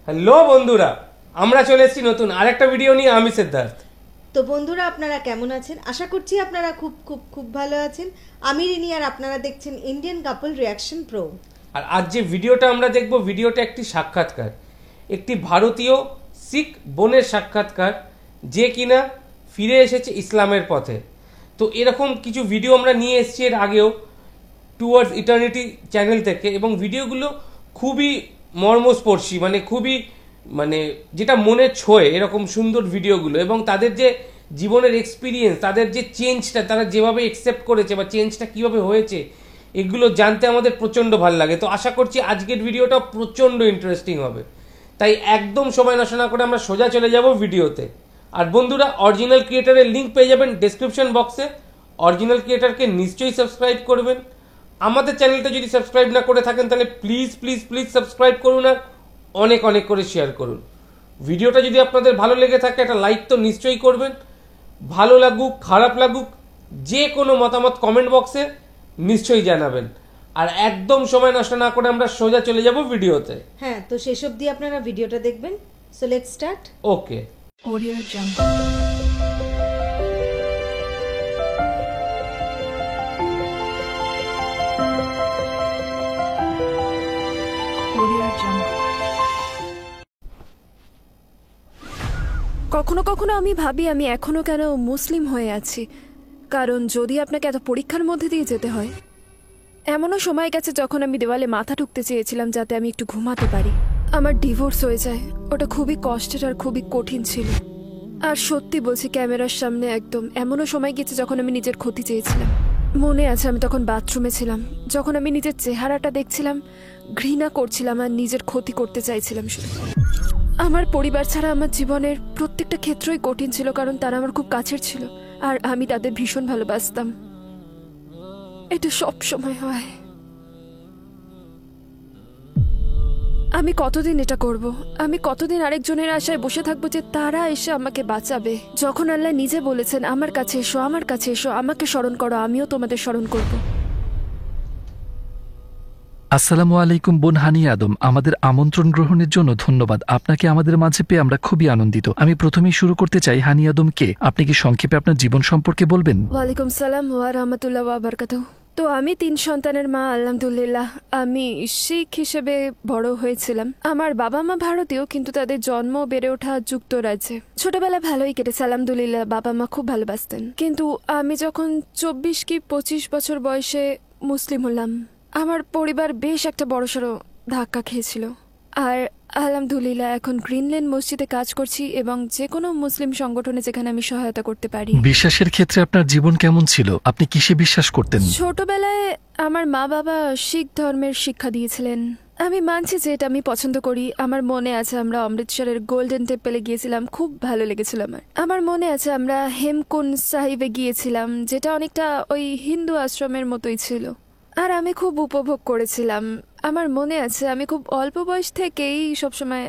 Hello বন্ধুরা, আমরা চলে এসেছি নতুন আরেকটা ভিডিও নিয়ে। আমি সিদ্ধার্থ। তো বন্ধুরা, আপনারা কেমন আছেন? আশা করছি আপনারা খুব খুব খুব ভালো আছেন। আমি রিনি, আর আপনারা দেখছেন ইন্ডিয়ান কাপল রিয়াকশন প্রো। আর আজ যে ভিডিওটা আমরা দেখব, ভিডিওটা একটি সাক্ষাৎকার, একটি ভারতীয় শিখ বোনের সাক্ষাৎকার, যে কিনা ফিরে এসেছে ইসলামের পথে। তো এরকম কিছু ভিডিও আমরা নিয়ে এসেছি এর আগেও টুয়ার্ডস ইটার্নিটি চ্যানেল থেকে, এবং ভিডিওগুলো খুবই মর্মস্পর্শী, খুবই যেটা মনে ছোঁয় এরকম সুন্দর ভিডিওগুলো, এবং তাদের যে জীবনের এক্সপিরিয়েন্স, তাদের যে চেঞ্জটা তারা যেভাবে একসেপ্ট করেছে বা চেঞ্জটা কিভাবে হয়েছে, এগুলো জানতে আমাদের প্রচণ্ড ভালো লাগে। তো আশা করছি আজকের ভিডিওটা প্রচণ্ড ইন্টারেস্টিং হবে, তাই একদম সময় নষ্ট না করে আমরা সোজা চলে যাব ভিডিওতে। আর বন্ধুরা, অরিজিনাল ক্রিয়েটারের লিঙ্ক পেয়ে যাবেন ডেসক্রিপশন বক্সে। অরিজিনাল ক্রিয়েটারকে নিশ্চয়ই সাবস্ক্রাইব করবেন। আমাদের চ্যানেলটা যদি সাবস্ক্রাইব না করে থাকেন তাহলে প্লিজ প্লিজ প্লিজ সাবস্ক্রাইব করুন, আর অনেক অনেক করে শেয়ার করুন। ভিডিওটা যদি আপনাদের ভালো লেগে থাকে একটা লাইক তো নিশ্চয়ই করবেন। ভালো লাগুক খারাপ লাগুক, যে কোনো মতামত কমেন্ট বক্সে নিশ্চয়ই জানাবেন। আর একদম সময় নষ্ট না করে আমরা সোজা চলে যাব ভিডিওতে। হ্যাঁ, তো শেষ অবধি আপনারা ভিডিওটা দেখবেন। So let's start. Okay. Audio Jungle. Audio Jungle. কখনো কখনো আমি ভাবি আমি এখনো কেন মুসলিম হয়ে আছি, কারণ যদি আপনাকে এত পরীক্ষার মধ্যে দিয়ে যেতে হয়। এমনও সময় গেছে যখন আমি দেওয়ালে মাথা ঠুকতে চেয়েছিলাম যাতে আমি একটু ঘুমাতে পারি। আমার ডিভোর্স হয়ে যায়, ওটা খুবই কষ্টের আর খুবই কঠিন ছিল। আর সত্যি বলছি, ক্যামেরার সামনে একদম এমনও সময় গেছে যখন আমি নিজের ক্ষতি চেয়েছিলাম। মনে আছে আমি তখন বাথরুমে ছিলাম, যখন আমি নিজের চেহারাটা দেখছিলাম, ঘৃণা করছিলাম আর নিজের ক্ষতি করতে চাইছিলাম শুধু। আমার পরিবার ছাড়া আমার জীবনের প্রত্যেকটা ক্ষেত্রই কঠিন ছিল, কারণ তারা আমার খুব কাছের ছিল আর আমি তাদের ভীষণ ভালোবাসতাম। এটা সব সময় হয়। আমি কতদিন এটা করব? আমি কতদিন আরেকজনের আশায় বসে থাকবো যে তারা এসে আমাকে বাঁচাবে, যখন আল্লাহ নিজে বলেছেন আমার কাছে এসো, আমার কাছে এসো, আমাকে স্মরণ করো, আমিও তোমাদের স্মরণ করব। আসসালামু আলাইকুম বোন হানিয়া আদম, আমাদের আমন্ত্রণ গ্রহণের জন্য ধন্যবাদ। আপনাকে আমাদের মাঝে পেয়ে আমরা খুবই আনন্দিত। আমি প্রথমেই শুরু করতে চাই, হানিয়া আদম কে? আপনি কি সংক্ষেপে আপনার জীবন সম্পর্কে বলবেন? ওয়ালাইকুম সালাম ওয়া রাহমাতুল্লাহ ওয়া বারাকাতুহু। তো আমি 3 সন্তানের মা, আলহামদুলিল্লাহ। আমি শিখ হিসেবে বড় হয়েছিলাম। আমার বাবা মা ভারতীয়, কিন্তু তাদের জন্ম বেড়ে ওঠা যুক্তরাজ্যে। ছোটবেলা ভালোই কেটেছে আলহামদুলিল্লাহ, বাবা মা খুব ভালোবাসতেন। কিন্তু আমি যখন 24 কি 25 বছর বয়সে মুসলিম হলাম, আমার পরিবার বেশ একটা বড়সড় ধাক্কা খেয়েছিল। আর আলহামদুলিল্লাহ এখন গ্রিনল্যান্ড মসজিদে কাজ করছি, এবং যে কোনো মুসলিম সংগঠনে যেখানে আমি সহায়তা করতে পারি। বিশ্বাসের ক্ষেত্রে আপনার জীবন কেমন ছিল? আপনি কিসে বিশ্বাস করতেন? ছোটবেলায় আমার মা বাবা শিখ ধর্মের শিক্ষা দিয়েছিলেন। আমি মানছি যে এটা আমি পছন্দ করি। আমার মনে আছে আমরা অমৃতসরের গোল্ডেন টেম্পলে গিয়েছিলাম, খুব ভালো লেগেছিল আমার মনে আছে আমরা হেমকুন্ড সাহিবে গিয়েছিলাম, যেটা অনেকটা ওই হিন্দু আশ্রমের মতোই ছিল, আর আমি খুব উপভোগ করেছিলাম। আমার মনে আছে আমি খুব অল্প বয়স থেকেই সবসময়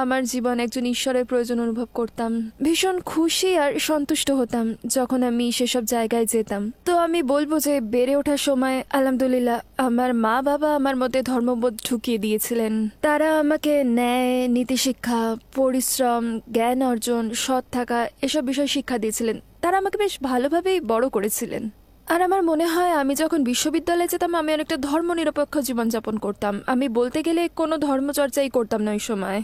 আমার জীবন একজন ঈশ্বরের প্রয়োজন অনুভব করতাম। ভীষণ খুশি আর সন্তুষ্ট হতাম যখন আমি সেসব জায়গায় যেতাম। তো আমি বলবো যে বেড়ে ওঠার সময় আলহামদুলিল্লাহ আমার মা বাবা আমার মধ্যে ধর্মবোধ ঢুকিয়ে দিয়েছিলেন। তারা আমাকে ন্যায়, নীতিশিক্ষা, পরিশ্রম, জ্ঞান অর্জন, সৎ থাকা এসব বিষয় শিক্ষা দিয়েছিলেন। তারা আমাকে বেশ ভালোভাবেই বড় করেছিলেন। আর আমার মনে হয় আমি যখন বিশ্ববিদ্যালয়ে যেতাম আমি অনেকটা ধর্মনিরপেক্ষ জীবনযাপন করতাম। আমি বলতে গেলে কোনো ধর্মচর্চাই করতাম না ওই সময়,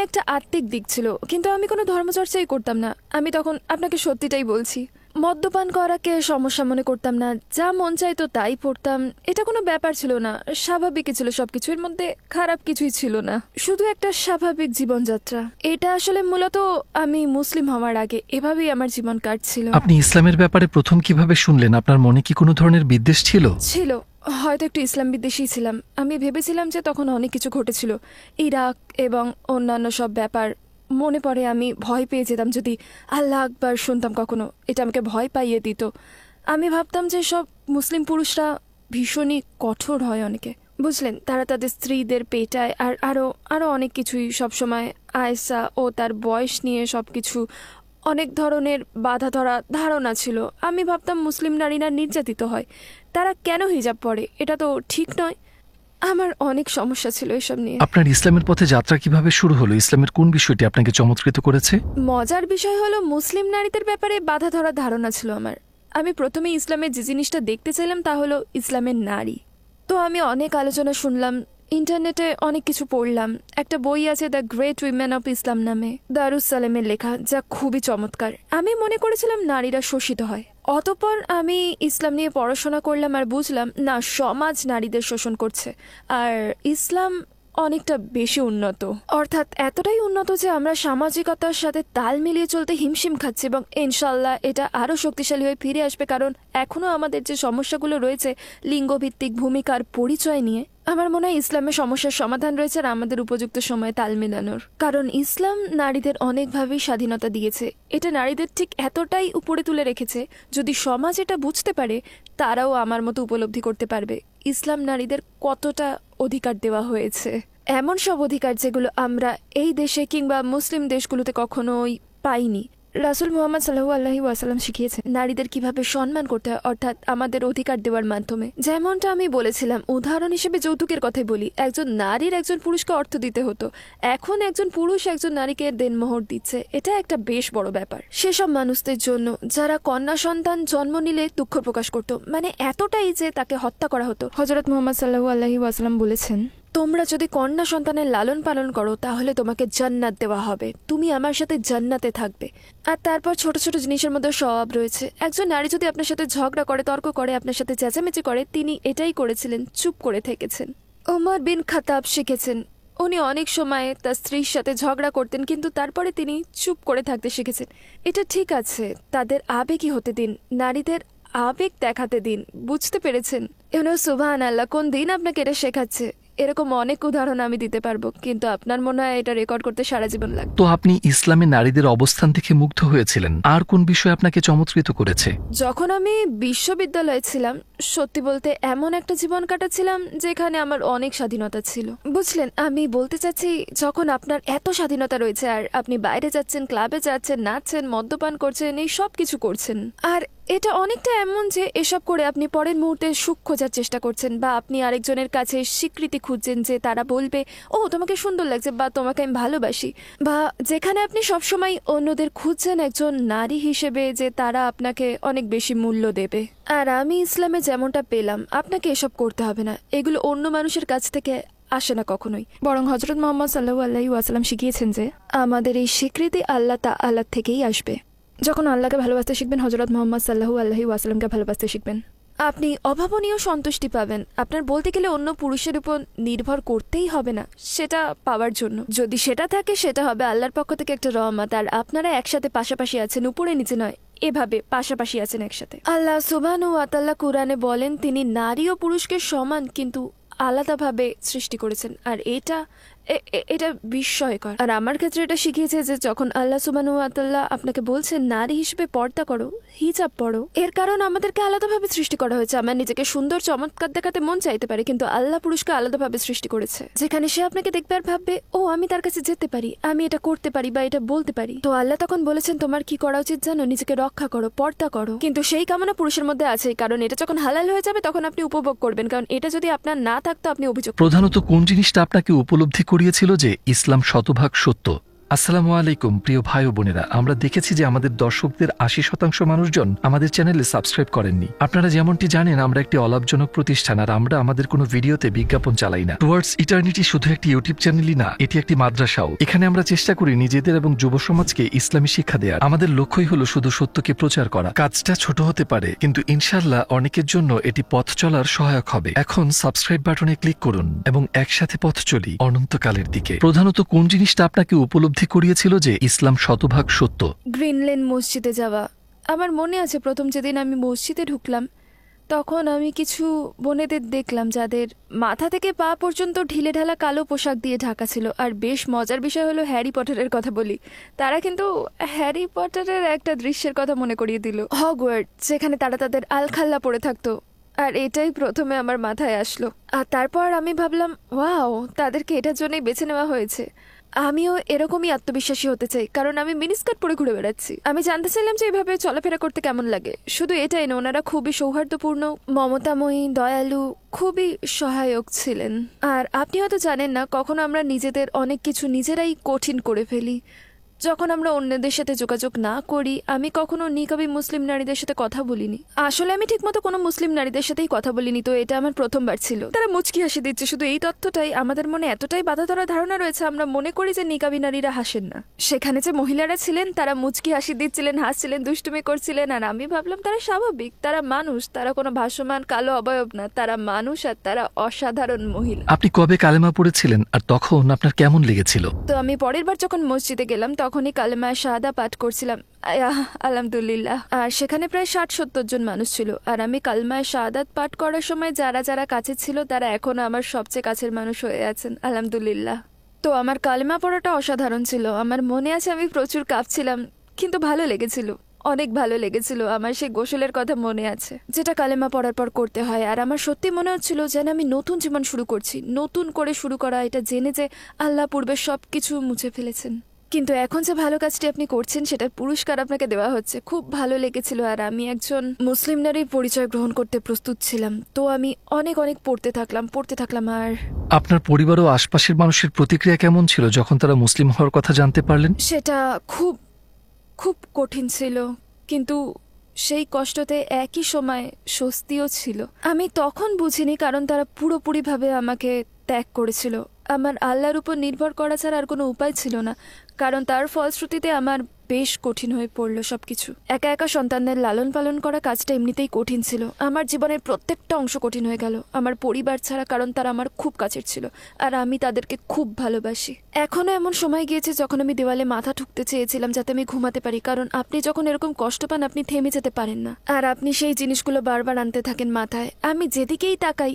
একটা আত্মিক দিক ছিল, কিন্তু আমি কোনো ধর্মচর্চাই করতাম না। আমি তখন আপনাকে সত্যিটাই বলছি, মদ্যপান করাকে সমস্যা মনে করতাম না, যা মন চাইতো তাই পড়তাম। এটা কোনো ব্যাপার ছিল না, স্বাভাবিকই ছিল সবকিছু, এর মধ্যে খারাপ কিছুই ছিল না, শুধু একটা স্বাভাবিক জীবনযাত্রা। এটা আসলে মূলত আমি মুসলিম হওয়ার আগে এভাবেই আমার জীবন কাটছিল। আপনি ইসলামের ব্যাপারে প্রথম কিভাবে শুনলেন? আপনার মনে কি কোনো ধরনের বিদ্বেষ ছিল? হয়তো একটু ইসলাম বিদ্বেষী ছিলাম। আমি ভেবেছিলাম যে তখন অনেক কিছু ঘটেছিল, ইরাক এবং অন্যান্য সব ব্যাপার মনে পড়ে। আমি ভয় পেয়ে যেতাম যদি আল্লাহ আকবার শুনতাম কখনো, এটা আমাকে ভয় পাইয়ে দিত। আমি ভাবতাম যে সব মুসলিম পুরুষরা ভীষণই কঠোর হয় অনেকে, বুঝলেন, তারা তাদের স্ত্রীদের পেটায় আর আরো অনেক কিছুই। সবসময় আয়েশা ও তার বয়স নিয়ে সবকিছু অনেক ধরনের বাধা ধরা ধারণা ছিল। আমি ভাবতাম মুসলিম নারীরা নির্যাতিত হয়, তারা কেন হিজাব পরে, এটা তো ঠিক নয়। আমার অনেক সমস্যা ছিল এসব নিয়ে। আপনার ইসলামের পথে যাত্রা কিভাবে শুরু হলো? ইসলামের কোন বিষয়টি আপনাকে চমৎকৃত করেছে? মজার বিষয় হলো মুসলিম নারীদের ব্যাপারে বাধা ধরার ধারণা ছিল আমার। আমি প্রথমে ইসলামের যে জিনিসটা দেখতে চাইলাম তা হলো ইসলামের নারী। তো আমি অনেক আলোচনা শুনলাম, ইন্টারনেটে অনেক কিছু পড়লাম। একটা বই আছে the great women of Islam নামে, দারুস সালেমের লেখা, যা খুবই চমৎকার। আমি মনে করেছিলাম নারীরা শোষিত হয়। অতঃপর আমি ইসলাম নিয়ে পড়াশোনা করলাম আর বুঝলাম না, সমাজ নারীদের শোষণ করছে। আর ইসলাম অনেকটা বেশি উন্নত, অর্থাৎ এতটাই উন্নত যে আমরা সামাজিকতার সাথে তাল মিলিয়ে চলতে হিমশিম খাচ্ছি, এবং ইনশাল্লাহ এটা আরও শক্তিশালী হয়ে ফিরে আসবে। কারণ এখনও আমাদের যে সমস্যাগুলো রয়েছে লিঙ্গভিত্তিক ভূমিকার পরিচয় নিয়ে, আমার মনে হয় ইসলামের সমস্যার সমাধান রয়েছে আর আমাদের উপযুক্ত সময়ে তাল মেলানোর। কারণ ইসলাম নারীদের অনেকভাবেই স্বাধীনতা দিয়েছে। এটা নারীদের ঠিক এতটাই উপরে তুলে রেখেছে, যদি সমাজ এটা বুঝতে পারে তারাও আমার মতো উপলব্ধি করতে পারবে ইসলাম নারীদের কতটা অধিকার দেওয়া হয়েছে। এমন সব অধিকার যেগুলো আমরা এই দেশে কিংবা মুসলিম দেশগুলোতে কখনোই পাইনি। রাসূল মুহাম্মদ সাল্লাল্লাহু আলাইহি ওয়াসাল্লাম শিখিয়েছেন নারীদের কিভাবে সম্মান করতে হয়, অর্থাৎ আমাদের অধিকার দেওয়ার মাধ্যমে। যেমনটা আমি বলেছিলাম, উদাহরণ হিসেবে যৌতুকের কথাই বলি। একজন নারীর একজন পুরুষকে অর্থ দিতে হতো, এখন একজন পুরুষ একজন নারীকে দেনমোহর দিচ্ছে। এটা একটা বেশ বড় ব্যাপার সেসব মানুষদের জন্য যারা কন্যা সন্তান জন্ম নিলে দুঃখ প্রকাশ করত, মানে এতটাই যে তাকে হত্যা করা হতো। হযরত মুহাম্মদ সাল্লাল্লাহু আলাইহি ওয়াসাল্লাম বলেছেন, তোমরা যদি কন্যা সন্তানের লালন পালন করো তাহলে তোমাকে জান্নাত দেওয়া হবে, তুমি আমার সাথে জান্নাতে থাকবে। আর তারপর ছোট ছোট জিনিসের মধ্যে স্বভাব রয়েছে। একজন নারী যদি আপনার সাথে ঝগড়া করে, তর্ক করে, আপনার সাথে চেঁচামেচি করে, তিনি এটাই করেছিলেন, চুপ করে থেকেছেন। ওমর বিন খাত্তাব শিখেছেন, উনি অনেক সময় তার স্ত্রীর সাথে ঝগড়া করতেন, কিন্তু তারপরে তিনি চুপ করে থাকতে শিখেছেন। এটা ঠিক আছে, তাদের আবেগই হতে দিন, নারীদের আবেগ দেখাতে দিন, বুঝতে পেরেছেন? সুবহানাল্লাহ, কোন দিন আপনাকে এটা শেখাচ্ছে? এরকম অনেক উদাহরণ আমি দিতে পারবো, কিন্তু আপনার মনে হয় এটা রেকর্ড করতে সারা জীবন লাগবে। তো আপনি ইসলামে নারীদের অবস্থান থেকে মুগ্ধ হয়েছিলেন, আর কোন বিষয় আপনাকে চমৎকৃত করেছে? যখন আমি বিশ্ববিদ্যালয়ে ছিলাম, সত্যি বলতে এমন একটা জীবন কাটাচ্ছিলাম যেখানে আমার অনেক স্বাধীনতা ছিল। বুঝলেন, আমি বলতে চাচ্ছি, যখন আপনার এত স্বাধীনতা রয়েছে আর আপনি বাইরে যাচ্ছেন, ক্লাবে যাচ্ছেন, নাচছেন, মদ্যপান করছেন, এই সব কিছু করছেন, আর এটা অনেকটা এমন যে এসব করে আপনি পরের মুহূর্তে সুখ খোঁজার চেষ্টা করছেন, বা আপনি আরেকজনের কাছে স্বীকৃতি খুঁজছেন যে তারা বলবে, ও তোমাকে সুন্দর লাগছে, বা তোমাকে আমি ভালোবাসি, বা যেখানে আপনি সবসময় অন্যদের খুঁজছেন একজন নারী হিসেবে যে তারা আপনাকে অনেক বেশি মূল্য দেবে। আর আমি ইসলামে যেমনটা পেলাম, আপনাকে এসব করতে হবে না, এগুলো অন্য মানুষের কাছ থেকে আসে না কখনোই, বরং হযরত মুহাম্মদ সাল্লাল্লাহু আলাইহি ওয়াসাল্লাম শিখিয়েছেন যে আমাদের এই স্বীকৃতি আল্লাহ তাআলা থেকেই আসবে। যখন আল্লাহকে ভালোবাসতে শিখবেন, হযরত মুহাম্মদ সাল্লাল্লাহু আলাইহি ওয়াসাল্লামকে ভালোবাসতে শিখবেন, আপনি অভাবনীয় সন্তুষ্টি পাবেন। আপনার বলতে গেলে অন্য পুরুষের উপর নির্ভর করতেই হবে না সেটা পাওয়ার জন্য। যদি সেটা থাকে, সেটা হবে আল্লাহর পক্ষ থেকে একটা রহমত। আর আপনারা একসাথে পাশাপাশি আছেন, উপরে নিচে নয়, এভাবে পাশাপাশি আছেন একসাথে। আল্লাহ সুবহানাহু ওয়া তাআলা কুরআনে বলেন তিনি নারী ও পুরুষকে সমান কিন্তু আলাদাভাবে সৃষ্টি করেছেন, আর এটা বিস্ময়কর। আর আমার ক্ষেত্রে এটা শিখিয়েছে যে যখন আল্লাহ সুবহানাহু ওয়া তাআলা আপনাকে বলছেন নারী হিসেবে পর্দা করো, হিজাব পরো, এর কারণ আমাদেরকে আলাদাভাবে সৃষ্টি করা হয়েছে। আমার নিজেকে সুন্দর চমৎকার দেখাতে মন চাইতে পারে, কিন্তু আল্লাহ পুরুষকে আলাদাভাবে সৃষ্টি করেছে, যেখানে সে আপনাকে দেখবে আর ভাববে, ও আমি তার কাছে যেতে পারি, আমি এটা করতে পারি বা এটা বলতে পারি। তো আল্লাহ তখন বলেছেন তোমার কি করা উচিত জানো? নিজেকে রক্ষা করো, পর্দা করো। কিন্তু সেই কামনা পুরুষের মধ্যে আছে, কারণ এটা যখন হালাল হয়ে যাবে তখন আপনি উপভোগ করবেন, কারণ এটা যদি আপনার না থাকতো আপনি অভিযোগ। প্রধানত কোন জিনিসটা আপনাকে উপলব্ধি করিয়েছিল যে ইসলাম শতভাগ সত্য? আসসালামু আলাইকুম প্রিয় ভাই ও বোনেরা, আমরা দেখেছি যে আমাদের দর্শকদের ৮০% মানুষজন আমাদের চ্যানেলে সাবস্ক্রাইব করেননি। আপনারা যেমনটি জানেন, আমরা একটি অলাভজনক প্রতিষ্ঠান, আর আমরা আমাদের কোনো ভিডিওতে বিজ্ঞাপন চালাই না। টুয়ার্ডস ইটার্নিটি শুধু একটি ইউটিউব চ্যানেলই না, এটি একটি মাদ্রাসাও। এখানে আমরা চেষ্টা করি নিজেদের এবং যুব সমাজকে ইসলামী শিক্ষা দেওয়ার। আমাদের লক্ষ্যই হলো শুধু সত্যকে প্রচার করা। কাজটা ছোট হতে পারে, কিন্তু ইনশাআল্লাহ অনেকের জন্য এটি পথ চলার সহায়ক হবে। এখন সাবস্ক্রাইব বাটনে ক্লিক করুন এবং একসাথে পথ চলি অনন্তকালের দিকে। প্রধানত কোন জিনিসটা আপনাকে উপলব্ধি করিয়েছিল যে ইসলাম শতভাগ সত্য? গ্রিন লেন মসজিদে যাওয়া। আমার মনে আছে প্রথম যেদিন আমি মসজিদে ঢুকলাম, তখন আমি কিছু বোনেদের দেখলাম যাদের মাথা থেকে পা পর্যন্ত ঢিলে ঢালা কালো পোশাক দিয়ে ঢাকা ছিল। আর বেশ মজার বিষয় হলো, হ্যারি পটারের কথা বলি, তারা কিন্তু হ্যারি পটারের একটা দৃশ্যের কথা মনে করিয়ে দিল, হগওয়ার্টস, যেখানে তারা তাদের আলখাল্লা পরে থাকতো। আর এটাই প্রথমে আমার মাথায় আসলো। আর তারপর আমি ভাবলাম, ওয়াও, তাদেরকে এটার জন্যই বেছে নেওয়া হয়েছে। আমিও এরকমই আত্মবিশ্বাসী হতে চাই, কারণ আমি মিনিস্কার্ট পরে ঘুরে বেড়াচ্ছি। আমি জানতে চাইলাম যে এইভাবে চলাফেরা করতে কেমন লাগে। শুধু এটাই না, ওনারা খুবই সৌহার্দ্যপূর্ণ, মমতাময়ী, দয়ালু, খুবই সহায়ক ছিলেন। আর আপনি হয়তো জানেন না, কখনো আমরা নিজেদের অনেক কিছু নিজেরাই কঠিন করে ফেলি। যখন আমরা অন্যদের সাথে যোগাযোগ না করি, আমি কখনো নিকাবি মুসলিম নারীদের সাথে কথা বলিনি। আসলে আমি ঠিকমতো কোনো মুসলিম নারীদের সাথেই কথা বলিনি, তো এটা আমার প্রথমবার ছিল। তারা মুচকি হাসি দিচ্ছে, শুধু এই তথ্যটাই আমাদের মনে এতটাই বাধা ধরা ধারণা রয়েছে, আমরা মনে করি যে নিকাবি নারীরা হাসেন না। সেখানে যে মহিলারা ছিলেন, তারা মুচকি হাসি দিচ্ছিলেন, হাসছিলেন, দুষ্টুমি করছিলেন, আর আমি ভাবলাম তারা স্বাভাবিক, তারা মানুষ, তারা কোনো ভাসমান কালো অবয়ব না, তারা মানুষ, আর তারা অসাধারণ মহিলা। আপনি কবে কালেমা পড়েছিলেন আর তখন আপনার কেমন লেগেছিল? তো আমি পরের বার যখন মসজিদে গেলাম, তখনই কালেমা শাহাদা পাঠ করছিলাম, আলহামদুলিল্লাহ। আর সেখানে প্রায় 60-70 জন মানুষ ছিল। আর আমি কালেমা শাহাদাত পাঠ করার সময় যারা যারা কাছে ছিল, তারা এখনো আমার সবচেয়ে কাছের মানুষ হয়ে আছেন, আলহামদুলিল্লাহ। তো আমার কালেমা পড়াটা অসাধারণ ছিল। আমার মনে আছে আমি প্রচুর কাঁপছিলাম, কিন্তু ভালো লেগেছিল, অনেক ভালো লেগেছিল। আমার সেই গোসলের কথা মনে আছে, যেটা কালেমা পড়ার পর করতে হয়। আর আমার সত্যি মনে হচ্ছিল যেন আমি নতুন জীবন শুরু করছি, নতুন করে শুরু করা, এটা জেনে যে আল্লাহ পূর্বে সবকিছু মুছে ফেলেছেন। কিন্তু এখন যে ভালো কাজটি আপনি করছেন, সেটার পুরস্কার আপনাকে দেওয়া হচ্ছে। খুব ভালো লেগেছিল। আর আমি একজন মুসলিম নারীর পরিচয় গ্রহণ করতে প্রস্তুত ছিলাম, তো আমি অনেক অনেক পড়তে থাকলাম। আর আপনার পরিবার ও আশপাশের মানুষের প্রতিক্রিয়া কেমন ছিল যখন তারা মুসলিম হওয়ার কথা জানতে পারলেন? সেটা খুব খুব কঠিন ছিল, কিন্তু সেই কষ্টতে একই সময় স্বস্তিও ছিল। আমি তখন বুঝিনি, কারণ তারা পুরোপুরিভাবে আমাকে ত্যাগ করেছিল। আমার আল্লাহর উপর নির্ভর করা ছাড়া আর কোনো উপায় ছিল না, কারণ তার ফলশ্রুতিতে আমার বেশ কঠিন হয়ে পড়ল সবকিছু। একা একা সন্তানদের লালন পালন করা কাজটা এমনিতেই কঠিন ছিল। আমার জীবনের প্রত্যেকটা অংশ কঠিন হয়ে গেল, আমার পরিবার ছাড়া, কারণ তারা আমার খুব কাছের ছিল আর আমি তাদেরকে খুব ভালোবাসি। এখনো এমন সময় গিয়েছে যখন আমি দেওয়ালে মাথা ঠুকতে চেয়েছিলাম যাতে আমি ঘুমাতে পারি, কারণ আপনি যখন এরকম কষ্ট পান, আপনি থেমে যেতে পারেন না, আর আপনি সেই জিনিসগুলো বারবার আনতে থাকেন মাথায়। আমি যেদিকেই তাকাই,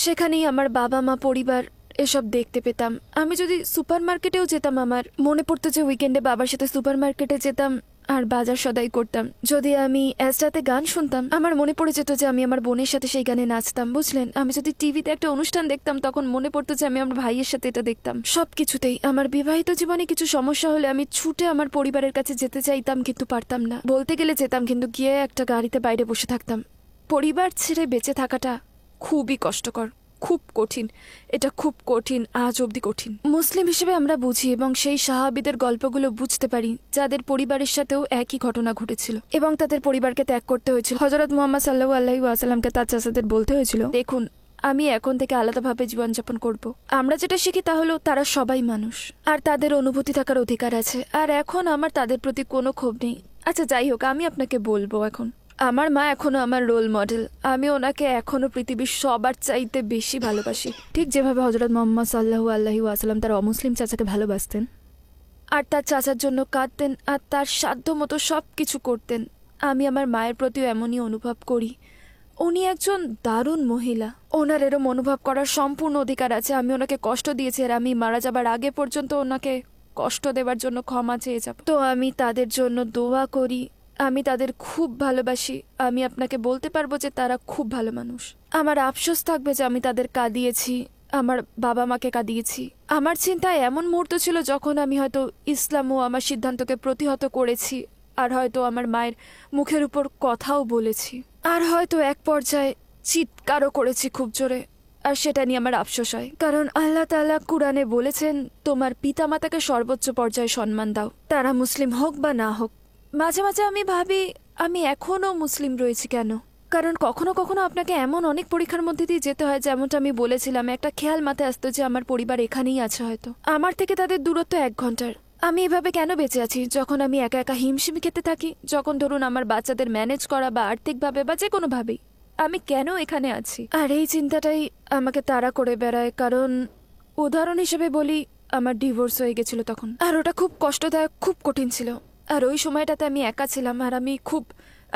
সেখানেই আমার বাবা মা, পরিবার, এসব দেখতে পেতাম। আমি যদি সুপার মার্কেটেও যেতাম, আমার মনে পড়তো যে উইকেন্ডে বাবার সাথে সুপার মার্কেটে যেতাম আর বাজার সদাই করতাম। যদি আমি এসরাতে গান শুনতাম, আমার মনে পড়ে যেত যে আমি আমার বোনের সাথে সেই গানে নাচতাম, বুঝলেন? আমি যদি টিভিতে একটা অনুষ্ঠান দেখতাম, তখন মনে পড়তো যে আমি আমার ভাইয়ের সাথে এটা দেখতাম। সবকিছুতেই আমার বিবাহিত জীবনে কিছু সমস্যা হলে আমি ছুটে আমার পরিবারের কাছে যেতে চাইতাম, কিন্তু পারতাম না। বলতে গেলে যেতাম, কিন্তু গিয়ে একটা গাড়িতে বাইরে বসে থাকতাম। পরিবার ছেড়ে বেঁচে থাকাটা খুবই কষ্টকর, খুব কঠিন। এটা খুব কঠিন, আজ অবধি কঠিন। মুসলিম হিসেবে আমরা বুঝি এবং সেই সাহাবীদের গল্পগুলো বুঝতে পারি, যাদের পরিবারের সাথেও একই ঘটনা ঘটেছিল এবং তাদের পরিবারকে ত্যাগ করতে হয়েছিল। হযরত মুহাম্মদ সাল্লাল্লাহু আলাইহি ওয়াসাল্লামকে তার চাচাদের বলতে হয়েছিল, দেখুন, আমি এখন থেকে আলাদাভাবে জীবনযাপন করব। আমরা যেটা শিখি তা হলো তারা সবাই মানুষ আর তাদের অনুভূতি থাকার অধিকার আছে। আর এখন আমার তাদের প্রতি কোনো ক্ষোভ নেই। আচ্ছা, যাই হোক, আমি আপনাকে বলবো, এখন আমার মা এখনো আমার রোল মডেল। আমি ওনাকে এখনো পৃথিবীর সবার চাইতে বেশি ভালোবাসি, ঠিক যেভাবে হযরত মুহাম্মদ সাল্লাল্লাহু আলাইহি ওয়াসাল্লাম তার অমুসলিম চাচাকে ভালোবাসতেন আর তার চাচার জন্য কাঁদতেন আর তার সাধ্য মতো সব কিছু করতেন। আমি আমার মায়ের প্রতিও এমনই অনুভব করি। উনি একজন দারুণ মহিলা, ওনার এরম অনুভব করার সম্পূর্ণ অধিকার আছে। আমি ওনাকে কষ্ট দিয়েছি আর আমি মারা যাবার আগে পর্যন্ত ওনাকে কষ্ট দেবার জন্য ক্ষমা চেয়ে যাব। তো আমি তাদের জন্য দোয়া করি, আমি তাদের খুব ভালোবাসি। আমি আপনাকে বলতে পারবো যে তারা খুব ভালো মানুষ। আমার আফসোস থাকবে যে আমি তাদের কাঁদিয়েছি, আমার বাবা মাকে কাঁদিয়েছি। আমার চিন্তায় এমন মুহূর্ত ছিল যখন আমি হয়তো ইসলাম ও আমার সিদ্ধান্তকে প্রতিহত করেছি, আর হয়তো আমার মায়ের মুখের উপর কথাও বলেছি, আর হয়তো এক পর্যায়ে চিৎকারও করেছি খুব জোরে। আর সেটা নিয়ে আমার আফসোস হয়, কারণ আল্লাহ তাআলা কুরআনে বলেছেন, তোমার পিতামাতাকে সর্বোচ্চ পর্যায়ে সম্মান দাও, তারা মুসলিম হোক বা না হোক। মাঝে মাঝে আমি ভাবি, আমি এখনো মুসলিম রয়েছি কেন? কারণ কখনো কখনো আপনাকে এমন অনেক পরীক্ষার মধ্যে দিয়ে যেতে হয়, যেমনটা আমি বলেছিলাম, একটা খেয়াল মাথায় আসতো যে আমার পরিবার এখানেই আছে, হয়তো আমার থেকে তাদের দূরত্ব 1 ঘন্টার। আমি এভাবে কেন বেঁচে আছি যখন আমি একা একা হিমশিম খেতে থাকি? যখন ধরুন আমার বাচ্চাদের ম্যানেজ করা বা আর্থিকভাবে বা যে কোনোভাবেই, আমি কেন এখানে আছি? আর এই চিন্তাটাই আমাকে তাড়া করে বেড়ায়। কারণ উদাহরণ হিসেবে বলি, আমার ডিভোর্স হয়ে গেছিল তখন, আর ওটা খুব কষ্টদায়ক, খুব কঠিন ছিল। আর ওই সময়টাতে আমি একা ছিলাম আর আমি খুব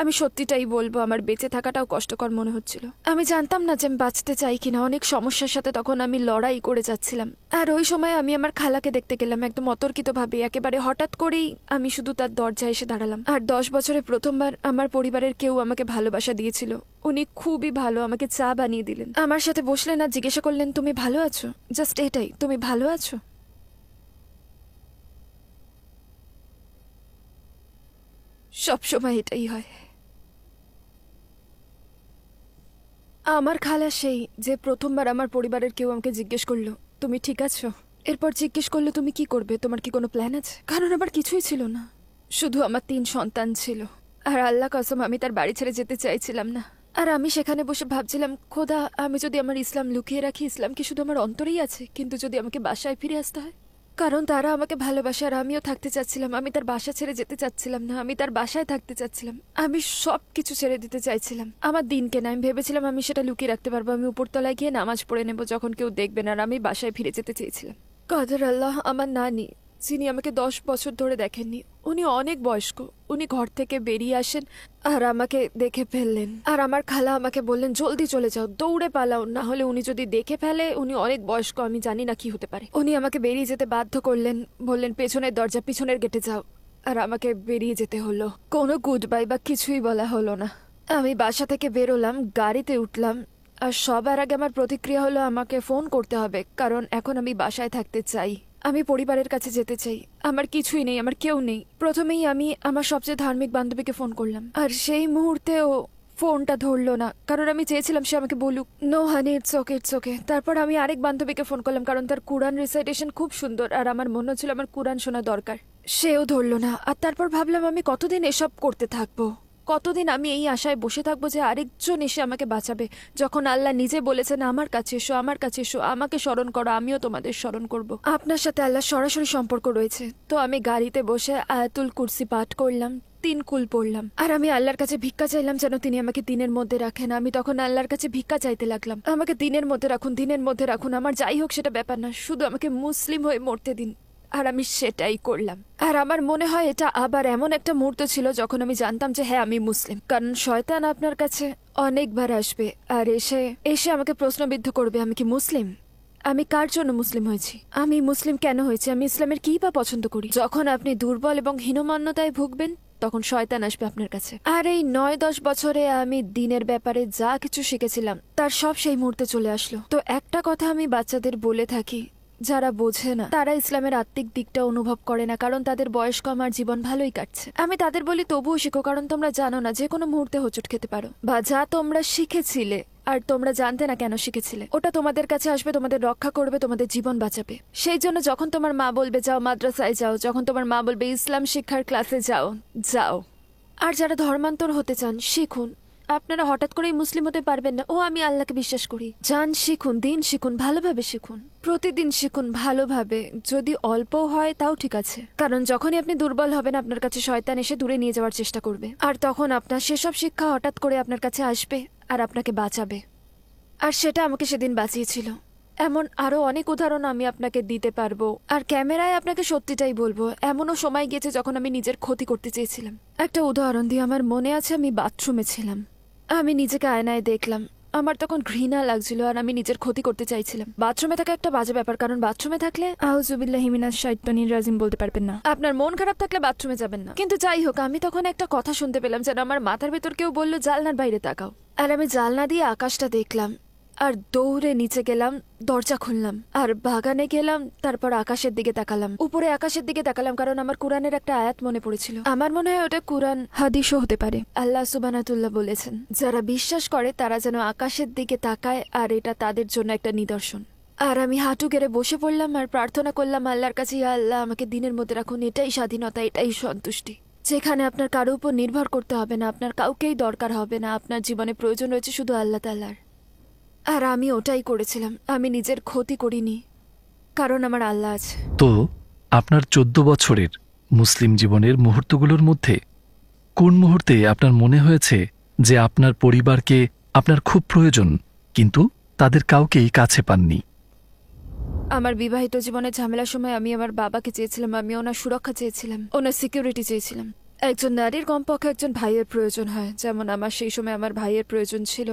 আমি সত্যিটাই বলবো, আমার বেঁচে থাকাটাও কষ্টকর মনে হচ্ছিল। আমি জানতাম না যে আমি বাঁচতে চাই কিনা। অনেক সমস্যার সাথে তখন আমি লড়াই করে যাচ্ছিলাম। আর ওই সময় আমি আমার খালাকে দেখতে গেলাম একদম অতর্কিতভাবে, একেবারে হঠাৎ করেই আমি শুধু তার দরজায় এসে দাঁড়ালাম। আর 10 বছরে প্রথমবার আমার পরিবারের কেউ আমাকে ভালোবাসা দিয়েছিল। উনি খুবই ভালো, আমাকে চা বানিয়ে দিলেন, আমার সাথে বসলেন আর জিজ্ঞাসা করলেন তুমি ভালো আছো, জাস্ট এটাই, তুমি ভালো আছো। সব সময় এটাই হয়। আমার খালা সেই যে প্রথমবার আমার পরিবারের কেউ আমাকে জিজ্ঞেস করলো তুমি ঠিক আছো। এরপর জিজ্ঞেস করলো তুমি কি করবে, তোমার কি কোনো প্ল্যান আছে। কারণ আমার কিছুই ছিল না, শুধু আমার 3 সন্তান ছিল। আর আল্লাহ কসম আমি তার বাড়ি ছেড়ে যেতে চাইছিলাম না। আর আমি সেখানে বসে ভাবছিলাম খোদা, আমি যদি আমার ইসলাম লুকিয়ে রাখি, ইসলাম কি শুধু আমার অন্তরেই আছে, কিন্তু যদি আমাকে বাসায় ফিরে আসতে হয়, কারণ তারা আমাকে ভালোবাসে আর আমিও থাকতে চাচ্ছিলাম। আমি তার বাসা ছেড়ে যেতে চাচ্ছিলাম না, আমি তার বাসায় থাকতে চাচ্ছিলাম। আমি সব কিছু ছেড়ে দিতে চাইছিলাম। আমার দিনকে না, আমি ভেবেছিলাম আমি সেটা লুকিয়ে রাখতে পারবো। আমি উপরতলায় গিয়ে নামাজ পড়ে নেবো যখন কেউ দেখবে না। আর আমি বাসায় ফিরে যেতে চেয়েছিলাম। কাদের আল্লাহ, আমার নানি যিনি আমাকে 10 বছর ধরে দেখেননি, উনি অনেক বয়স্ক। উনি ঘর থেকে বেরিয়ে আসেন আর আমাকে দেখে ফেললেন। আর আমার খালা আমাকে বললেন জলদি চলে যাও, দৌড়ে পালাও, না হলে উনি যদি দেখে ফেলে, উনি অনেক বয়স্ক, আমি জানি না কি হতে পারে। উনি আমাকে বেরিয়ে যেতে বাধ্য করলেন, বললেন পেছনের দরজা, পিছনের গেটে যাও। আর আমাকে বেরিয়ে যেতে হলো। কোনো গুড বাই বা কিছুই বলা হলো না। আমি বাসা থেকে বেরোলাম, গাড়িতে উঠলাম। আর সবার আগে আমার প্রতিক্রিয়া হলো আমাকে ফোন করতে হবে, কারণ এখন আমি বাসায় থাকতে চাই। আমি পরিবারের কাছে যেতে চাই। আমার কিছুই নেই, আমার কেউ নেই। প্রথমেই আমি আমার সবচেয়ে ধার্মিক বান্ধবীকে ফোন করলাম, আর সেই মুহূর্তেও ফোনটা ধরলো না, কারণ আমি চেয়েছিলাম সে আমাকে বলুক no honey it's okay it's okay. তারপর আমি আরেক বান্ধবীকে ফোন করলাম, কারণ তার কুরআন রিসাইটেশন খুব সুন্দর আর আমার মনে হচ্ছিল আমার কুরআন শোনা দরকার। সেও ধরলো না। আর তারপর ভাবলাম আমি কতদিন এসব করতে থাকবো, কতদিন আমি এই আশায় বসে থাকবো যে আরেকজন এসে আমাকে বাঁচাবে, যখন আল্লাহ নিজে বলেছেন আমার কাছে এসো, আমার কাছে এসো, আমাকে স্মরণ করো, আমিও তোমাদের স্মরণ করব। আপনার সাথে আল্লাহ সরাসরি সম্পর্ক রয়েছে। তো আমি গাড়িতে বসে আয়াতুল কুরসি পাঠ করলাম, 3 কুল পড়লাম। আর আমি আল্লাহর কাছে ভিক্ষা চাইলাম যেন তিনি আমাকে দিনের মধ্যে রাখেন। আমি তখন আল্লাহর কাছে ভিক্ষা চাইতে লাগলাম, আমাকে দিনের মধ্যে রাখুন, দিনের মধ্যে রাখুন। আমার যাই হোক সেটা ব্যাপার না, শুধু আমাকে মুসলিম হয়ে মরতে দিন। আর আমি সেটাই করলাম। আর আমার মনে হয় এটা আবার এমন একটা মুহূর্ত ছিল যখন আমি জানতাম যে হ্যাঁ আমি মুসলিম। কারণ শয়তান আপনার কাছে অনেকবার আসবে আর এসে আমাকে প্রশ্নবিদ্ধ করবে আমি কি মুসলিম, আমি কার জন্য মুসলিম হয়েছি, আমি মুসলিম কেন হয়েছি, আমি ইসলামের কি বা পছন্দ করি। যখন আপনি দুর্বল এবং হীনমন্যতায় ভুগবেন তখন শয়তান আসবে আপনার কাছে। আর এই 9-10 বছরে আমি দিনের ব্যাপারে যা কিছু শিখেছিলাম তার সব সেই মুহূর্তে চলে আসলো। তো একটা কথা আমি বাচ্চাদের বলে থাকি, যারা বোঝে না তারা ইসলামের আত্মিক দিকটা অনুভব করে না, কারণ তাদের বয়স কম আর জীবন ভালোই কাটছে। আমি তাদের বলি তবুও শিখো, কারণ তোমরা জানো না যে কোনো মুহূর্তে হোঁচট খেতে পারো, বা যা তোমরা শিখেছিলে আর তোমরা জানতে না কেন শিখেছিলে, ওটা তোমাদের কাছে আসবে, তোমাদের রক্ষা করবে, তোমাদের জীবন বাঁচাবে। সেই জন্য যখন তোমার মা বলবে যাও মাদ্রাসায় যাও, যখন তোমার মা বলবে ইসলাম শিক্ষার ক্লাসে যাও, যাও। আর যারা ধর্মান্তর হতে চান শিখুন। আপনারা হঠাৎ করেই মুসলিম হতে পারবেন না। ও আমি আল্লাহকে বিশ্বাস করি, যান শিখুন, দিন শিখুন, ভালোভাবে শিখুন, প্রতিদিন শিখুন ভালোভাবে। যদি অল্প হয় তাও ঠিক আছে, কারণ যখনই আপনি দুর্বল হবেন আপনার কাছে শয়তান এসে দূরে নিয়ে যাওয়ার চেষ্টা করবে। আর তখন আপনার সেসব শিক্ষা হঠাৎ করে আপনার কাছে আসবে আর আপনাকে বাঁচাবে। আর সেটা আমাকে সেদিন বাঁচিয়েছিল। এমন আরো অনেক উদাহরণ আমি আপনাকে দিতে পারবো। আর ক্যামেরায় আপনাকে সত্যিটাই বলবো, এমনও সময় গিয়েছে যখন আমি নিজের ক্ষতি করতে চেয়েছিলাম। একটা উদাহরণ দিয়ে, আমার মনে আছে আমি বাথরুমে ছিলাম, আমি নিজেকে আয়নায় দেখলাম, আমার তখন ঘৃণা লাগছিল আর আমি নিজের ক্ষতি করতে চাইছিলাম। বাথরুমে থাকা একটা বাজে ব্যাপার, কারণ বাথরুমে থাকলে আউযুবিল্লাহি মিনাশ শাইতানির রাজিম বলতে পারবেন না। আপনার মন খারাপ থাকলে বাথরুমে যাবেন না। কিন্তু যাই হোক, আমি তখন একটা কথা শুনতে পেলাম যেন আমার মাথার ভেতর কেউ বললো জানলার বাইরে তাকাও। আর আমি জানলা দিয়ে আকাশটা দেখলাম আর দৌড়ে নিচে গেলাম, দরজা খুললাম আর বাগানে গেলাম। তারপর আকাশের দিকে তাকালাম, উপরে আকাশের দিকে তাকালাম, কারণ আমার কুরআনের একটা আয়াত মনে পড়েছিল। আমার মনে হয় ওটা কুরআন হাদিসও হতে পারে। আল্লাহ সুবহানাহুল্লাহ বলেছেন যারা বিশ্বাস করে তারা যেন আকাশের দিকে তাকায়, আর এটা তাদের জন্য একটা নিদর্শন। আর আমি হাঁটু গেড়ে বসে পড়লাম আর প্রার্থনা করলাম আল্লাহর কাছে, ইয়া আল্লাহ আমাকে দিনের মধ্যে রাখুন, এটাই স্বাধীনতা, এটাই সন্তুষ্টি, যেখানে আপনার কারো উপর নির্ভর করতে হবে না, আপনার কাউকেই দরকার হবে না, আপনার জীবনে প্রয়োজন রয়েছে শুধু আল্লাহ তাআলার। আর আমি ওটাই করেছিলাম, আমি নিজের ক্ষতি করিনি, কারণ আমার আল্লাহ আছে। তো আপনার 14 বছরের মুসলিম জীবনের মুহূর্তগুলোর মধ্যে কোন মুহূর্তে আপনার মনে হয়েছে যে আপনার পরিবারকে আপনার খুব প্রয়োজন, কিন্তু তাদের কাউকেই কাছে পাননি? আমার বিবাহিত জীবনের ঝামেলার সময় আমি আমার বাবাকে চেয়েছিলাম, আমি ওনার সুরক্ষা চেয়েছিলাম, ওনার সিকিউরিটি চেয়েছিলাম। একজন নারীর কমপক্ষে একজন ভাইয়ের প্রয়োজন হয়, যেমন আমার সেই সময় আমার ভাইয়ের প্রয়োজন ছিল।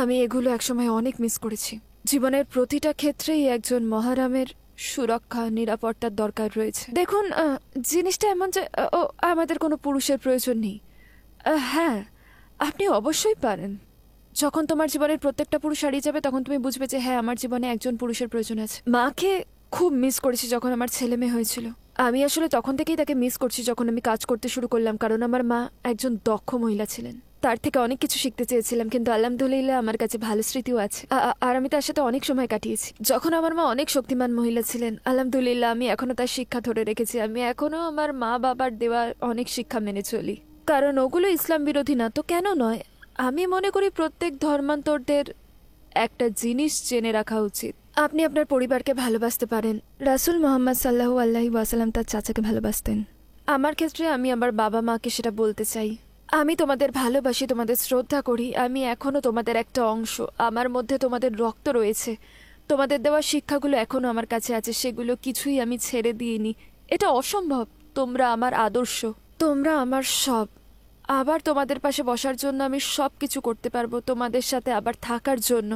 আমি এগুলো একসময় অনেক মিস করেছি। জীবনের প্রতিটা ক্ষেত্রেই একজন মহারামের সুরক্ষা, নিরাপত্তার দরকার রয়েছে। দেখুন, জিনিসটা এমন যে আমাদের কোনো পুরুষের প্রয়োজন নেই। হ্যাঁ, আপনি অবশ্যই পারেন। যখন তোমার জীবনের প্রত্যেকটা পুরুষ হারিয়ে যাবে তখন তুমি বুঝবে যে হ্যাঁ, আমার জীবনে একজন পুরুষের প্রয়োজন আছে। মাকে খুব মিস করেছি যখন আমার ছেলে মেয়ে হয়েছিল। আমি আসলে তখন থেকেই তাকে মিস করছি যখন আমি কাজ করতে শুরু করলাম, কারণ আমার মা একজন দক্ষ মহিলা ছিলেন। তার থেকে অনেক কিছু শিখতে চেয়েছিলাম, কিন্তু আলহামদুলিল্লাহ আমার কাছে ভালো স্মৃতিও আছে, আর আমি তার সাথে অনেক সময় কাটিয়েছি। যখন আমার মা অনেক শক্তিমান মহিলা ছিলেন, আলহামদুলিল্লাহ আমি এখনো তার শিক্ষা ধরে রেখেছি। আমি এখনো আমার মা বাবার দেওয়া অনেক শিক্ষা মেনে চলি, কারণ ওগুলো ইসলাম বিরোধী না তো কেন নয়। আমি মনে করি প্রত্যেক ধর্মান্তরদের একটা জিনিস জেনে রাখা উচিত, আপনি আপনার পরিবারকে ভালোবাসতে পারেন। রাসূল মুহাম্মদ সাল্লাল্লাহু আলাইহি ওয়াসাল্লাম তার চাচাকে ভালোবাসতেন। আমার ক্ষেত্রে আমি আমার বাবা মাকে সেটা বলতে চাই, আমি তোমাদের ভালোবাসি, তোমাদের শ্রদ্ধা করি, আমি এখনো তোমাদের একটা অংশ, আমার মধ্যে তোমাদের রক্ত রয়েছে, তোমাদের দেওয়া শিক্ষাগুলো এখনো আমার কাছে আছে, সেগুলো কিছুই আমি ছেড়ে দিইনি। এটা অসম্ভব। তোমরা আমার আদর্শ, তোমরা আমার সব। আবার তোমাদের পাশে বসার জন্য আমি সব কিছু করতে পারবো, তোমাদের সাথে আবার থাকার জন্য।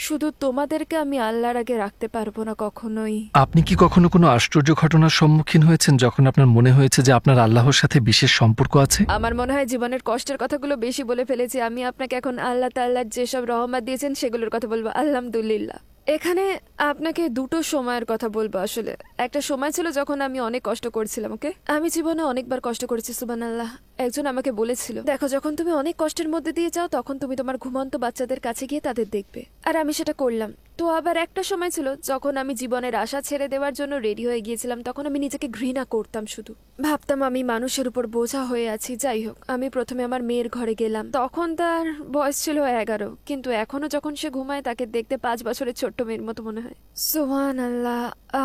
শুধু তোমাদেরকে আমি আল্লাহর আগে রাখতে পারবো না কখনোই। আপনি কি কখনো কোনো আশ্চর্য ঘটনার সম্মুখীন হয়েছেন যখন আপনার মনে হয়েছে যে আপনার আল্লাহর সাথে বিশেষ সম্পর্ক আছে? আমার মনে হয় জীবনের কষ্টের কথাগুলো বেশি বলে ফেলেছি। আমি আপনাকে এখন আল্লাহ তাআলার যেসব রহমত দিয়েছেন সেগুলোর কথা বলবো। আলহামদুলিল্লাহ। এখানে আপনাকে দুটো সময়ের কথা বলবো। আসলে একটা সময় ছিল যখন আমি অনেক কষ্ট করছিলাম। ওকে, আমি জীবনে অনেকবার কষ্ট করেছি। সুবহানাল্লাহ। একজন আমাকে বলেছিল, দেখো যখন তুমি অনেক কষ্টের মধ্যে দিয়ে যাও তখন তুমি তোমার ঘুমন্ত বাচ্চাদের কাছে গিয়ে তাদের দেখবে। আর আমি সেটা করলাম। তো আবার একটা সময় ছিল যখন আমি জীবনের আশা ছেড়ে দেওয়ার জন্য রেডি হয়ে গিয়েছিলাম, তখন আমি নিজেকে ঘৃণা করতাম, শুধু ভাবতাম আমি মানুষের উপর বোঝা হয়ে আছি। যাই হোক, আমি প্রথমে আমার মেয়ের ঘরে গেলাম, তখন তার বয়স ছিল 11, কিন্তু এখনো যখন সে ঘুমায় তাকে দেখতে 5 বছরের ছোট্ট মেয়ের মতো মনে হয়। সুবহানাল্লাহ,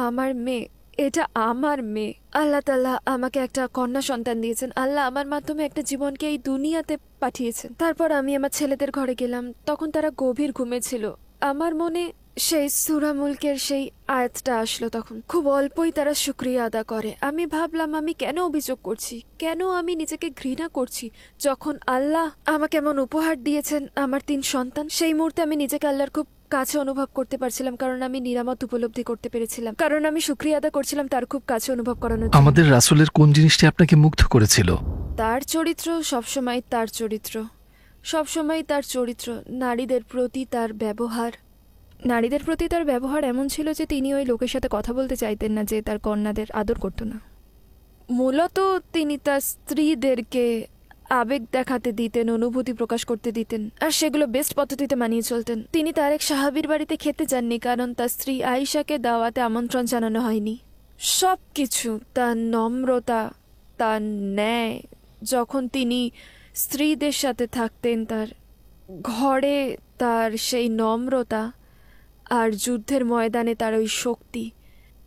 আমার মেয়ে, এটা আমার মেয়ে। আল্লাহ তাআলা আমাকে একটা কন্যা সন্তান দিয়েছেন। আল্লাহ আমার মাধ্যমে একটা জীবনকে এই দুনিয়াতে পাঠিয়েছেন। তারপর আমি আমার ছেলেদের ঘরে গেলাম, তখন তারা গভীর ঘুমে ছিল। আমার মনে সেই সূরা মুলকের সেই আয়াতটা আসলো। তখন খুব অল্পই তারা শুকরিয়া আদা করে। আমি ভাবলাম আমি কেন অভিযোগ করছি, কেন আমি নিজেকে ঘৃণা করছি, যখন আল্লাহ আমাকে এমন উপহার দিয়েছেন, আমার 3 সন্তান। সেই মুহূর্তে আমি নিজেকে আল্লাহর খুব কাছে অনুভব করতে পারছিলাম, কারণ আমি নিরামত উপলব্ধি করতে পেরেছিলাম, কারণ আমি শুকরিয়া আদা করছিলাম তার খুব কাছে অনুভব করানোর জন্য। আমাদের রাসূলের কোন জিনিসটি আপনাকে মুগ্ধ করেছিল? তার চরিত্র, সবসময় তার চরিত্র, সবসময় তার চরিত্র। নারীদের প্রতি তার ব্যবহার, নারীদের প্রতি তার ব্যবহার এমন ছিল যে তিনি ওই লোকের সাথে কথা বলতে চাইতেন না যে তার কন্যাদের আদর করতো না। মূলত তিনি তার স্ত্রীদেরকে আবেগ দেখাতে দিতেন, অনুভূতি প্রকাশ করতে দিতেন, আর সেগুলো বেস্ট পদ্ধতিতে মানিয়ে চলতেন। তিনি তার এক সাহাবীর বাড়িতে খেতে যাননি কারণ তার স্ত্রী আয়েশাকে দাওয়াতে আমন্ত্রণ জানানো হয়নি। সব কিছু, তার নম্রতা, তার ন্যায়, যখন তিনি স্ত্রীদের সাথে থাকতেন, তার ঘরে তার সেই নম্রতা, আর যুদ্ধের ময়দানে তার ওই শক্তি,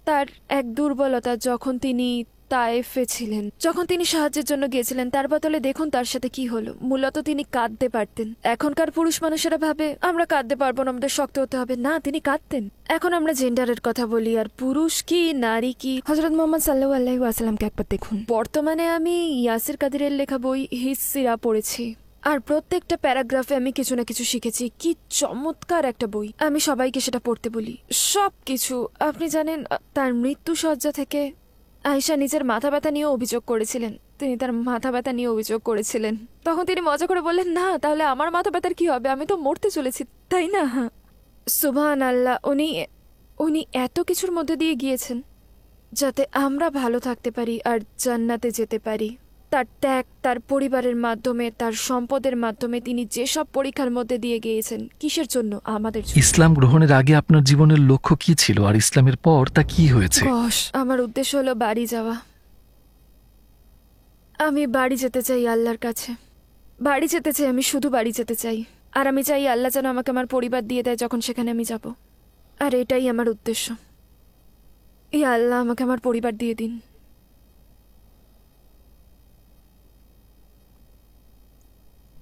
তার এক দুর্বলতা যখন তিনি তায়েফে ছিলেন, যখন তিনি সাহায্যের জন্য গিয়েছিলেন, তার বদলে দেখুন তার সাথে কি হলো। মূলত তিনি কাঁদতে পারতেন। এখনকার পুরুষ মানুষেরা ভাবে আমরা কাঁদতে পারবো না, আমাদের শক্ত হতে হবে। না, তিনি কাঁদতেন। এখন আমরা জেন্ডারের কথা বলি, আর পুরুষ কি নারী কি, হযরত মুহাম্মদ সাল্লাল্লাহু আলাইহি ওয়াসাল্লামকে একবার দেখুন। বর্তমানে আমি ইয়াসির কাদিরের লেখা বই হিসসিরা পড়েছি, আর প্রত্যেকটা প্যারাগ্রাফে আমি কিছু না কিছু শিখেছি। কি চমৎকার একটা বই, আমি সবাইকে সেটা পড়তে বলি। সব কিছু। আপনি জানেন, তার মৃত্যু শয্যা থেকে আয়েশা নিজের মাথা ব্যথা নিয়ে অভিযোগ করেছিলেন। তিনি তার মাথা ব্যথা নিয়ে অভিযোগ করেছিলেন। তখন তিনি মজা করে বললেন, না তাহলে আমার মাথা ব্যথার কি হবে, আমি তো মরতে চলেছি, তাই না? সুবহানাল্লাহ। উনি এত কিছুর মধ্যে দিয়ে গিয়েছেন যাতে আমরা ভালো থাকতে পারি আর জান্নাতে যেতে পারি। তার ত্যাগ, তার পরিবারের মাধ্যমে, তার সম্পদের মাধ্যমে তিনি যেসব পরীক্ষার মধ্যে দিয়ে গিয়েছেন, কিসের জন্য? আমাদের জন্য। ইসলাম গ্রহণের আগে আপনার জীবনের লক্ষ্য কি ছিল, আর ইসলামের পর তা কি হয়েছে? আমার উদ্দেশ্য হলো বাড়ি যাওয়া। আমি বাড়ি যেতে চাই আল্লাহর কাছে। বাড়ি যেতে চাই, আমি শুধু বাড়ি যেতে চাই। আর আমি চাই আল্লাহ যেন আমাকে আমার পরিবার দিয়ে দেয় যখন সেখানে আমি যাব। আর এটাই আমার উদ্দেশ্য। এই আল্লাহ আমাকে আমার পরিবার দিয়ে দিন।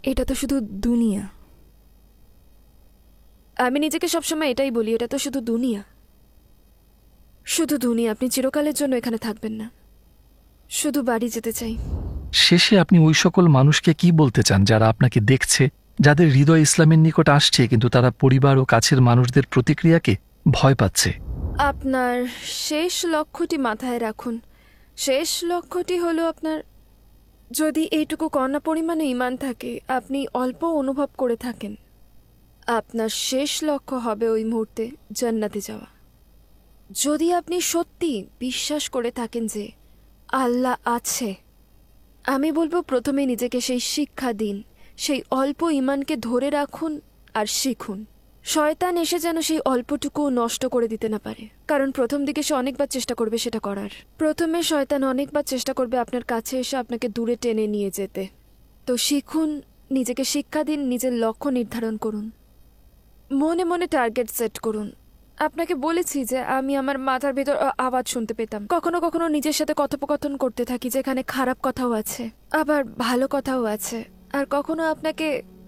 এটা তো শুধু দুনিয়া। আমি নিজেকে সবসময় এটাই বলি, এটা তো শুধু দুনিয়া, শুধু দুনিয়া। আপনি চিরকালের জন্য এখানে থাকবেন না। শুধু বাড়ি যেতে চাই। শেষে আপনি ওই সকল মানুষকে কি বলতে চান যারা আপনাকে দেখছে, যাদের হৃদয় ইসলামের নিকট আসছে কিন্তু তারা পরিবার ও কাছের মানুষদের প্রতিক্রিয়াকে ভয় পাচ্ছে? আপনার শেষ লক্ষ্যটি মাথায় রাখুন। শেষ লক্ষ্যটি হলো আপনার যদি এইটুকু কণা পরিমাণে ঈমান থাকে, আপনি অল্প অনুভব করে থাকেন, আপনার শেষ লক্ষ্য হবে ওই মুহূর্তে জান্নাতে যাওয়া। যদি আপনি সত্যি বিশ্বাস করে থাকেন যে আল্লাহ আছে, আমি বলবো প্রথমে নিজেকে সেই শিক্ষা দিন, সেই অল্প ঈমানকে ধরে রাখুন আর শিখুন। শয়তান এসে যেন সেই অল্পটুকু নষ্ট করে দিতে না পারে, কারণ প্রথম দিকে সে অনেকবার চেষ্টা করবে সেটা করার। প্রথমে শয়তান অনেকবার চেষ্টা করবে আপনার কাছে এসে আপনাকে দূরে টেনে নিয়ে যেতে। তো শিখুন, নিজেকে শিক্ষা দিন, নিজের লক্ষ্য নির্ধারণ করুন, মনে মনে টার্গেট সেট করুন। আপনাকে বলেছি যে আমি আমার মাথার ভেতর আওয়াজ শুনতে পেতাম। কখনো কখনো নিজের সাথে কথোপকথন করতে থাকি, যেখানে খারাপ কথাও আছে আবার ভালো কথাও আছে, আর কখনো আপনাকে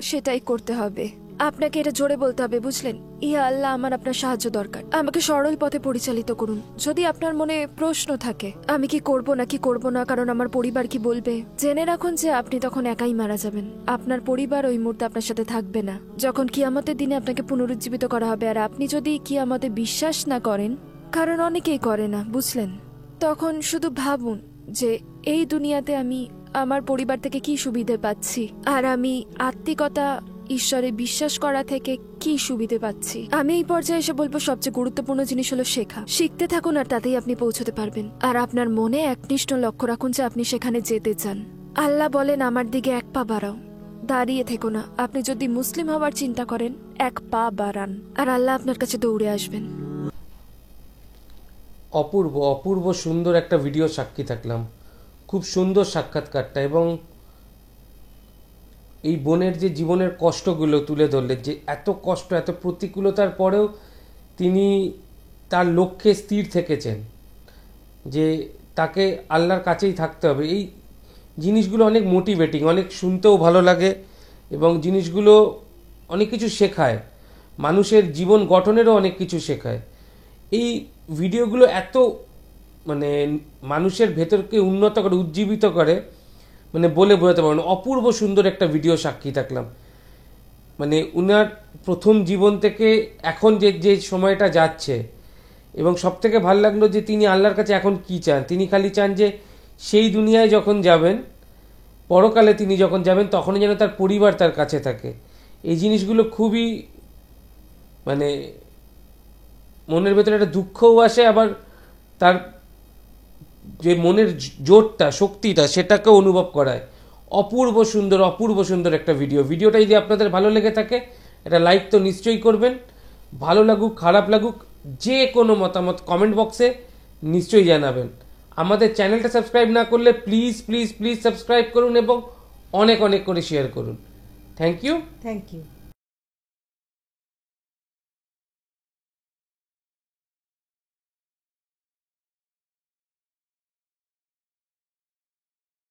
সেটাই করতে হবে। আপনাকে এটা জোরে বলতে হবে, বুঝলেন? ইয়া আল্লাহ, আমার আপনার সাহায্য দরকার, আমাকে সরল পথে পরিচালিত করুন। যদি আপনার মনে প্রশ্ন থাকে আমি কি করব না কি করব না, কারণ আমার পরিবার কি বলবে, জেনে রাখুন যে আপনি তখন একাই মারা যাবেন। আপনার পরিবার ওই মুহূর্তে আপনার সাথে থাকবে না, যখন কিয়ামতের দিনে আপনাকে পুনরুজ্জীবিত করা হবে। আর আপনি যদি কিয়ামতে বিশ্বাস না করেন, কারণ অনেকেই করে না, বুঝলেন, তখন শুধু ভাবুন যে এই দুনিয়াতে আমি আমার পরিবার থেকে কি সুবিধে পাচ্ছি, আর আমি আত্মিকতা ঈশ্বরে বিশ্বাস করা থেকে কি সুবিধে পাচ্ছি। আমি এই পর্যায়ে এসে বলবো সবচেয়ে গুরুত্বপূর্ণ জিনিস হলো শেখা। শিখতে থাকুন আর তাতেই আপনি পৌঁছতে পারবেন। আর আপনার মনে একনিষ্ঠ লক্ষ্য রাখুন যে আপনি সেখানে যেতে চান। আল্লাহ বলেন আমার দিকে এক পা বাড়াও, দাঁড়িয়ে থেকো না। আপনি যদি মুসলিম হওয়ার চিন্তা করেন, এক পা বাড়ান আর আল্লাহ আপনার কাছে দৌড়ে আসবেন। অপূর্ব অপূর্ব সুন্দর একটা ভিডিও সাক্ষী থাকলাম। খুব সুন্দর সাক্ষাৎকারটা, এবং এই বোনের যে জীবনের কষ্টগুলো তুলে ধরলেন, যে এত কষ্ট এত প্রতিকূলতার পরেও তিনি তার লক্ষ্যে স্থির থেকেছেন, যে তাকে আল্লাহর কাছেই থাকতে হবে। এই জিনিসগুলো অনেক মোটিভেটিং, অনেক শুনতেও ভালো লাগে, এবং জিনিসগুলো অনেক কিছু শেখায়, মানুষের জীবন গঠনেরও অনেক কিছু শেখায়। এই ভিডিওগুলো এত মানে মানুষের ভেতরকে উন্নত করে, উজ্জীবিত করে, মানে বলে বোঝাতে পারবো না। অপূর্ব সুন্দর একটা ভিডিও সাক্ষী থাকলাম। মানে উনার প্রথম জীবন থেকে এখন যে সময়টা যাচ্ছে, এবং সব থেকে ভালো লাগলো যে তিনি আল্লাহর কাছে এখন কি চান। তিনি খালি চান যে সেই দুনিয়ায় যখন যাবেন, পরকালে তিনি যখন যাবেন, তখনই যেন তার পরিবার তার কাছে থাকে। এই জিনিসগুলো খুবই মানে মনের ভেতরে একটা দুঃখও আসে, আবার তার যে মনের জোরটা, শক্তিটা, সেটাকেও অনুভব করায়। অপূর্ব সুন্দর একটা ভিডিওটা যদি আপনাদের ভালো লেগে থাকে, এটা লাইক তো নিশ্চয়ই করবেন। ভালো লাগুক খারাপ লাগুক, যে কোনো মতামত কমেন্ট বক্সে নিশ্চয়ই জানাবেন। আমাদের চ্যানেলটা সাবস্ক্রাইব না করলে প্লিজ প্লিজ প্লিজ সাবস্ক্রাইব করুন, এবং অনেক অনেক করে শেয়ার করুন। Thank you.